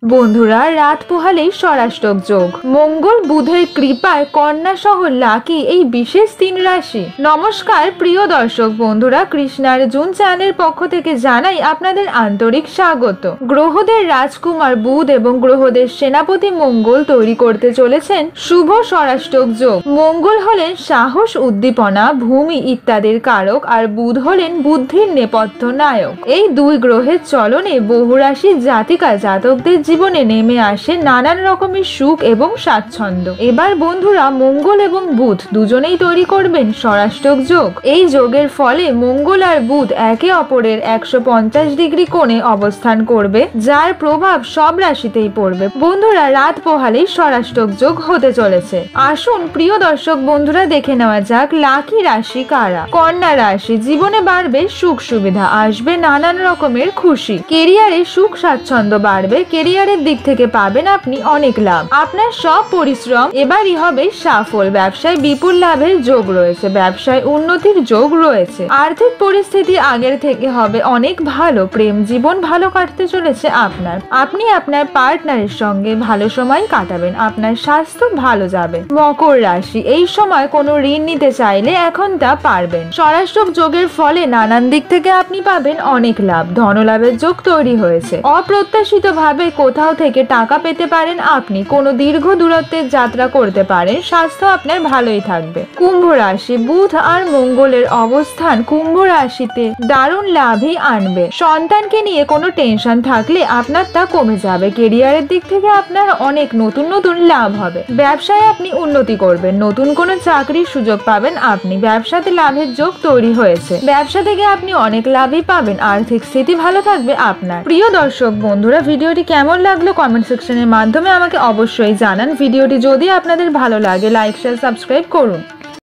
বন্ধুরা, রাত পোহালেই স্বরাষ্টক যোগ, মঙ্গল বুধের কৃপায় কন্যা সহ লাকি এই বিশেষ 3 রাশি। নমস্কার প্রিয় দর্শক বন্ধুরা, কৃষ্ণার্জুন চ্যানেলের পক্ষ থেকে জানাই আপনাদের আন্তরিক স্বাগত। গ্রহদের রাজকুমার বুধ এবং গ্রহদের সেনাপতি মঙ্গল তৈরি করতে চলেছেন শুভ স্বরাষ্টক যোগ। মঙ্গল হলেন সাহস, উদ্দীপনা, ভূমি ইত্যাদির কারক, আর বুধ হলেন বুদ্ধির নেপথ্য নায়ক। এই দুই গ্রহের চলনে বহু রাশির জাতিকা জাতকদের জীবনে নেমে আসে নানান রকমের সুখ এবং স্বাচ্ছন্দ্য। এবার বন্ধুরা, মঙ্গল এবং বুধ দুজনেই তৈরি করবেন স্বরাষ্টক যোগ। এই যোগের ফলে মঙ্গল আর বুধ একে অপরের 150 ডিগ্রি কোণে অবস্থান করবে, যার প্রভাব সব রাশিতেই পড়বে। বন্ধুরা, রাত পোহালেই স্বরাষ্টক যোগ হতে চলেছে। আসুন প্রিয় দর্শক বন্ধুরা, দেখে নেওয়া যাক লাকি রাশি কারা। কন্যা রাশি, জীবনে বাড়বে সুখ সুবিধা, আসবে নানান রকমের খুশি, কেরিয়ারে সুখ স্বাচ্ছন্দ্য বাড়বে, কেরিয়ারের দিক থেকে পাবেন আপনি অনেক লাভ। আপনার সব পরিশ্রম এবারই হবে সফল। ব্যবসায় বিপুল লাভের যোগ রয়েছে, ব্যবসায় উন্নতির যোগ রয়েছে, আর্থিক পরিস্থিতি আগের থেকে হবে অনেক ভালো। প্রেম জীবন ভালো কাটতে চলেছে আপনার। আপনি আপনার পার্টনারের সঙ্গে ভালো সময় কাটাবেন, আপনার স্বাস্থ্য ভালো যাবে। মকর রাশি, এই সময় কোনো ঋণ নিতে চাইলে এখন তা পারবেন। স্বরাষ্টক যোগের ফলে নানান দিক থেকে আপনি পাবেন অনেক লাভ, ধনলাভের যোগ তৈরি হয়েছে। অপ্রত্যাশিত ভাবে কোথাও থেকে টাকা পেতে পারেন আপনি, কোনো দীর্ঘ দূরত্বের যাত্রা করতে পারেন, স্বাস্থ্য আপনার ভালোই থাকবে। কুম্ভ রাশি, বুধ আর মঙ্গলের অবস্থান কুম্ভ রাশিতে দারুণ লাভই আনবে। সন্তানকে নিয়ে কোনো টেনশন থাকলে আপনার তা কমে যাবে। কেরিয়ারের দিক থেকে আপনার অনেক নতুন নতুন লাভ হবে। ব্যবসায় আপনি উন্নতি করবেন, নতুন কোনো চাকরির সুযোগ পাবেন আপনি। ব্যবসাতে লাভের যোগ তৈরি হয়েছে, ব্যবসা থেকে আপনি অনেক লাভই পাবেন, আর্থিক স্থিতি ভালো থাকবে আপনার। প্রিয় দর্শক বন্ধুরা, ভিডিওটি কেমন লাগলো কমেন্ট সেকশনের মাধ্যমে আমাকে অবশ্যই জানান। ভিডিওটি যদি আপনাদের ভালো লাগে লাইক শেয়ার সাবস্ক্রাইব করুন।